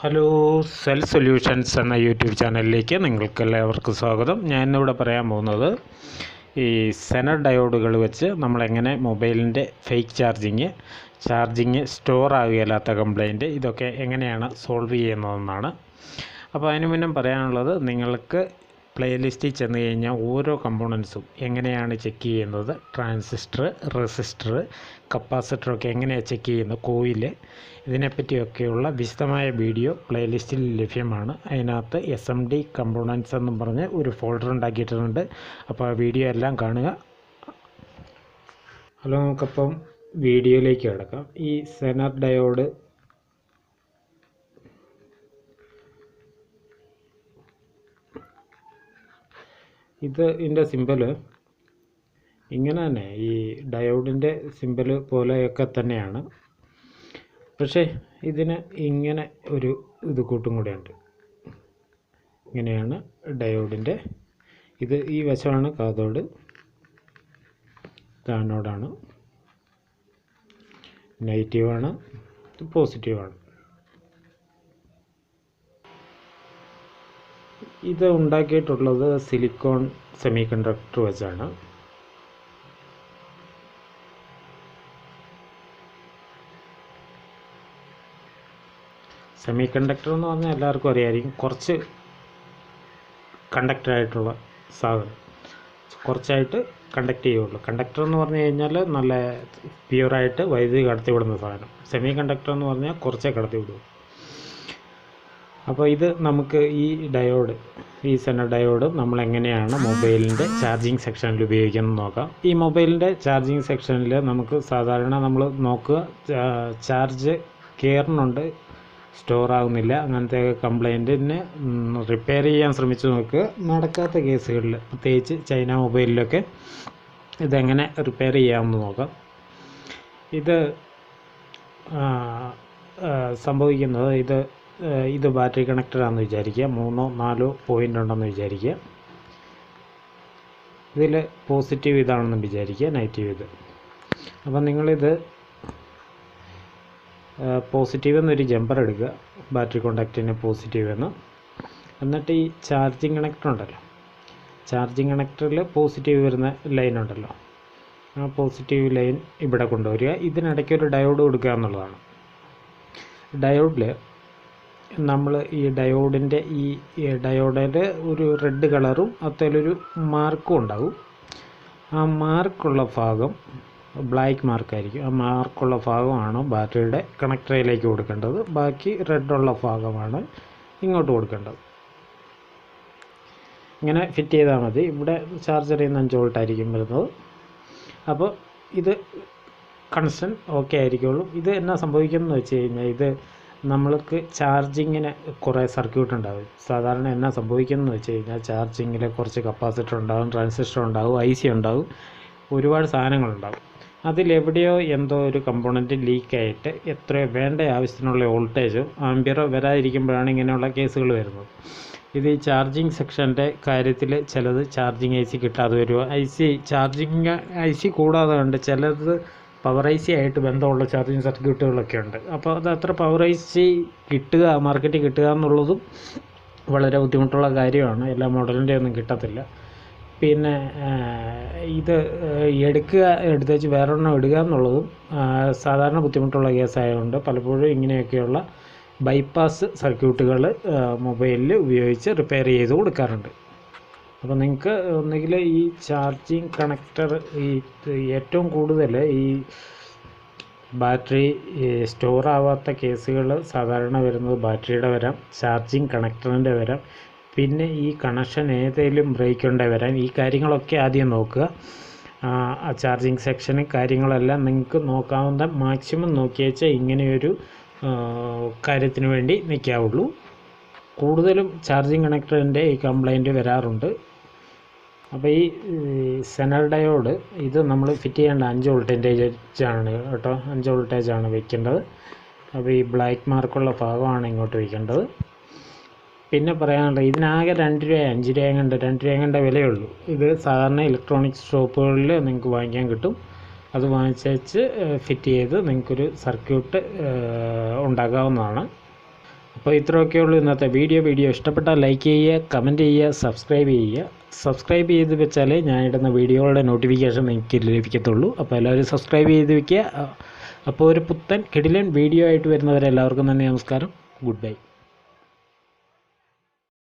Hello, cell solutions എന്ന YouTube ചാനലിലേക്ക് നിങ്ങൾക്കെല്ലാവർക്കും സ്വാഗതം. ഞാൻ ഇന്നിവിടെ പറയാൻ പോകുന്നത് ഈ സെനർ ഡയോഡുകൾ വെച്ച് നമ്മളെങ്ങനെ മൊബൈലിൻ്റെ ഫേക്ക് ചാർജിങ് സ്റ്റോർ ആകുകയില്ലാത്ത കംപ്ലൈൻറ്റ് ഇതൊക്കെ എങ്ങനെയാണ് സോൾവ് ചെയ്യുന്നതെന്നാണ്. അപ്പോൾ അതിന് മുന്നേ പറയാനുള്ളത്, നിങ്ങൾക്ക് പ്ലേലിസ്റ്റിൽ ചെന്ന് കഴിഞ്ഞാൽ ഓരോ കമ്പോണൻസും എങ്ങനെയാണ് ചെക്ക് ചെയ്യുന്നത്, ട്രാൻസിസ്റ്റർ, റെസിസ്റ്റർ, കപ്പാസിറ്ററൊക്കെ എങ്ങനെയാണ് ചെക്ക് ചെയ്യുന്നത്, കോയിൽ, ഇതിനെപ്പറ്റിയൊക്കെയുള്ള വിശദമായ വീഡിയോ പ്ലേലിസ്റ്റിൽ ലഭ്യമാണ്. അതിനകത്ത് SMD കമ്പോണൻസ് എന്നും പറഞ്ഞ് ഒരു ഫോൾഡർ ഉണ്ടാക്കിയിട്ടുണ്ട്. അപ്പോൾ ആ വീഡിയോ എല്ലാം കാണുക. ഹലോ, നമുക്കപ്പം വീഡിയോയിലേക്ക് കിടക്കാം. ഈ സെനർ ഡയോഡ് ഇതിൻ്റെ സിമ്പല് ഇങ്ങനെ തന്നെ, ഈ ഡയോഡിൻ്റെ സിമ്പല് പോലെയൊക്കെ തന്നെയാണ്. പക്ഷേ ഇതിന് ഇങ്ങനെ ഒരു കൂട്ടും കൂടെ ഉണ്ട്. ഇങ്ങനെയാണ് ഡയോഡിൻ്റെ ഈ വശമാണ് കാഥോഡ്, ആനോഡാണ്, നെഗറ്റീവാണ്, ഇത് പോസിറ്റീവാണ്. ഇത് ഉണ്ടാക്കിയിട്ടുള്ളത് സിലിക്കോൺ സെമി കണ്ടക്ടർ വെച്ചാണ്. സെമി കണ്ടക്ടർ എന്ന് പറഞ്ഞാൽ എല്ലാവർക്കും അറിയാമായിരിക്കും. കുറച്ച് കണ്ടക്ടറായിട്ടുള്ള സാധനം, കുറച്ചായിട്ട് കണ്ടക്ട് ചെയ്യുള്ളൂ. കണ്ടക്ടർ എന്ന് പറഞ്ഞു കഴിഞ്ഞാൽ നല്ല പ്യുവറായിട്ട് വൈദ്യുതി കടത്തിവിടുന്ന സാധനം. സെമി കണ്ടക്ടർ എന്ന് പറഞ്ഞാൽ കുറച്ചേ കടത്തിവിടും. അപ്പോൾ ഇത് നമുക്ക് ഈ സെനർ ഡയോഡ് നമ്മളെങ്ങനെയാണ് മൊബൈലിൻ്റെ ചാർജിങ് സെക്ഷനിൽ ഉപയോഗിക്കുന്നത് നോക്കാം. ഈ മൊബൈലിൻ്റെ ചാർജിങ് സെക്ഷനിൽ നമുക്ക് സാധാരണ നമ്മൾ നോക്കുക, ചാർജ് കയറുന്നുണ്ട്, സ്റ്റോർ ആകുന്നില്ല, അങ്ങനത്തെ കംപ്ലൈൻറ്റിന് റിപ്പയർ ചെയ്യാൻ ശ്രമിച്ചു നോക്കുക. നടക്കാത്ത കേസുകളിൽ, പ്രത്യേകിച്ച് ചൈന മൊബൈലിലൊക്കെ ഇതെങ്ങനെ റിപ്പയർ ചെയ്യാമെന്ന് നോക്കാം. ഇത് സംഭവിക്കുന്നത്, ഇത് ബാറ്ററി കണക്ടറാണെന്ന് വിചാരിക്കുക. 3-4 പോയിൻ്റ് ഉണ്ടെന്ന് വിചാരിക്കുക. ഇതിൽ പോസിറ്റീവ് ഇതാണെന്ന് വിചാരിക്കുക, നെഗറ്റീവ് ഇത്. അപ്പം നിങ്ങളിത് പോസിറ്റീവ് എന്നൊരു ജമ്പർ എടുക്കുക, ബാറ്ററി കോണ്ടാക്റ്റിന് പോസിറ്റീവ് എന്ന്. എന്നിട്ട് ഈ ചാർജിങ് കണക്ടർ ഉണ്ടല്ലോ, ചാർജിങ് കണക്ടറിൽ പോസിറ്റീവ് വരുന്ന ലൈൻ ഉണ്ടല്ലോ, ആ പോസിറ്റീവ് ലൈൻ ഇവിടെ കൊണ്ടുവരിക. ഇതിനിടയ്ക്ക് ഒരു ഡയോഡ് കൊടുക്കുക എന്നുള്ളതാണ്. ഡയോഡിൽ നമ്മൾ ഈ ഡയോഡിൻ്റെ ഡയോഡിൽ ഒരു റെഡ് കളറും അതിലൊരു മാർക്കും ഉണ്ടാകും. ആ മാർക്കുള്ള ഭാഗം ബ്ലാക്ക് മാർക്കായിരിക്കും. ആ മാർക്കുള്ള ഭാഗമാണ് ബാറ്ററിയുടെ കണക്ടറിലേക്ക് കൊടുക്കേണ്ടത്. ബാക്കി റെഡുള്ള ഭാഗമാണ് ഇങ്ങോട്ട് കൊടുക്കേണ്ടത്. ഇങ്ങനെ ഫിറ്റ് ചെയ്താൽ മതി. ഇവിടെ ചാർജർ ചെയ്യുന്ന 5 വോൾട്ട് ആയിരിക്കും വരുന്നത്. അപ്പോൾ ഇത് കണക്ഷൻ ഓക്കെ ആയിരിക്കുള്ളൂ. ഇത് എന്നാ സംഭവിക്കുന്നതെന്ന് വെച്ച് കഴിഞ്ഞാൽ, ഇത് നമ്മൾക്ക് ചാർജിങ്ങിന് കുറേ സർക്യൂട്ട് ഉണ്ടാകും. സാധാരണ എന്നാ സംഭവിക്കുന്നതെന്ന് വെച്ച് കഴിഞ്ഞാൽ, ചാർജിങ്ങിൽ കുറച്ച് കപ്പാസിറ്റർ ഉണ്ടാകും, ട്രാൻസിസ്റ്റർ ഉണ്ടാകും, IC ഉണ്ടാകും, ഒരുപാട് സാധനങ്ങളുണ്ടാകും. അതിലെവിടെയോ എന്തോ ഒരു കമ്പോണൻറ്റ് ലീക്കായിട്ട് എത്രയോ വേണ്ട ആവശ്യത്തിനുള്ള വോൾട്ടേജോ ആംപിയറോ വരാതിരിക്കുമ്പോഴാണ് ഇങ്ങനെയുള്ള കേസുകൾ വരുന്നത്. ഇത് ഈ ചാർജിങ് സെക്ഷൻ്റെ കാര്യത്തിൽ ചിലത് ചാർജിങ് IC കിട്ടാതെ വരുമോ, ചാർജിങ് IC കൂടാതെ ഉണ്ട്, ചിലത് പവർ IC ആയിട്ട് ബന്ധമുള്ള ചാർജിങ് സർക്യൂട്ടുകളൊക്കെ ഉണ്ട്. അപ്പോൾ അത് അത്ര പവർ IC കിട്ടുക, മാർക്കറ്റിൽ കിട്ടുക എന്നുള്ളതും വളരെ ബുദ്ധിമുട്ടുള്ള കാര്യമാണ്. എല്ലാ മോഡലിൻ്റെ ഒന്നും കിട്ടത്തില്ല. പിന്നെ ഇത് എടുത്തേച്ച് വേറൊരെണ്ണം ഇടുക എന്നുള്ളതും സാധാരണ ബുദ്ധിമുട്ടുള്ള കേസായതുകൊണ്ട് പലപ്പോഴും ഇങ്ങനെയൊക്കെയുള്ള ബൈപ്പാസ് സർക്യൂട്ടുകൾ മൊബൈലിൽ ഉപയോഗിച്ച് റിപ്പയർ ചെയ്ത് കൊടുക്കാറുണ്ട്. അപ്പോൾ നിങ്ങൾക്ക് ഒന്നുകിൽ ഈ ചാർജിങ് കണക്ടർ, ഏറ്റവും കൂടുതൽ ഈ ബാറ്ററി സ്റ്റോർ ആവാത്ത കേസുകൾ സാധാരണ വരുന്നത് ബാറ്ററിയുടെ വരാം, ചാർജിങ് കണക്ടറിൻ്റെ വരാം, പിന്നെ ഈ കണക്ഷൻ ഏതെങ്കിലും ബ്രേക്ക് ഉണ്ടേ വരാം. ഈ കാര്യങ്ങളൊക്കെ ആദ്യം നോക്കുക. ചാർജിങ് സെക്ഷന് കാര്യങ്ങളെല്ലാം നിങ്ങൾക്ക് നോക്കാവുന്ന മാക്സിമം നോക്കിയേച്ചാൽ ഇങ്ങനെയൊരു കാര്യത്തിന് വേണ്ടി നിൽക്കാവുള്ളൂ. കൂടുതലും ചാർജിങ് കണക്ടറിൻ്റെ ഈ കംപ്ലൈൻറ്റ് വരാറുണ്ട്. അപ്പോൾ ഈ സെനർ ഡയോഡ് ഇത് നമ്മൾ ഫിറ്റ് ചെയ്യേണ്ട 5 വോൾട്ടേജാണ് കേട്ടോ, 5 വോൾട്ടേജാണ് വയ്ക്കേണ്ടത്. അപ്പോൾ ഈ ബ്ലാക്ക് മാർക്കുള്ള ഭാഗമാണ് ഇങ്ങോട്ട് വയ്ക്കേണ്ടത്. പിന്നെ പറയാനുള്ളത്, ഇതിനാകെ 2 രൂപ 5 രൂപ കണ്ട വിലയുള്ളൂ. ഇത് സാധാരണ ഇലക്ട്രോണിക്സ് ഷോപ്പുകളിൽ നിങ്ങൾക്ക് വാങ്ങിക്കാൻ കിട്ടും. അത് വാങ്ങിച്ച് ഫിറ്റ് ചെയ്ത് നിങ്ങൾക്കൊരു സർക്യൂട്ട് ഉണ്ടാക്കാവുന്നതാണ്. അപ്പോൾ ഇത്രയൊക്കെയുള്ളൂ ഇന്നത്തെ വീഡിയോ ഇഷ്ടപ്പെട്ടാൽ ലൈക്ക് ചെയ്യുക, കമൻറ്റ് ചെയ്യുക, സബ്സ്ക്രൈബ് ചെയ്ത് വെച്ചാലേ ഞാൻ ഇടുന്ന വീഡിയോകളുടെ നോട്ടിഫിക്കേഷൻ നിങ്ങൾക്ക് ലഭിക്കത്തുള്ളൂ. അപ്പോൾ എല്ലാവരും സബ്സ്ക്രൈബ് ചെയ്ത് വെക്കുക. അപ്പോൾ ഒരു പുത്തൻ കിടിലൻ വീഡിയോ ആയിട്ട് വരുന്നവരെല്ലാവർക്കും തന്നെ നമസ്കാരം. Good bye.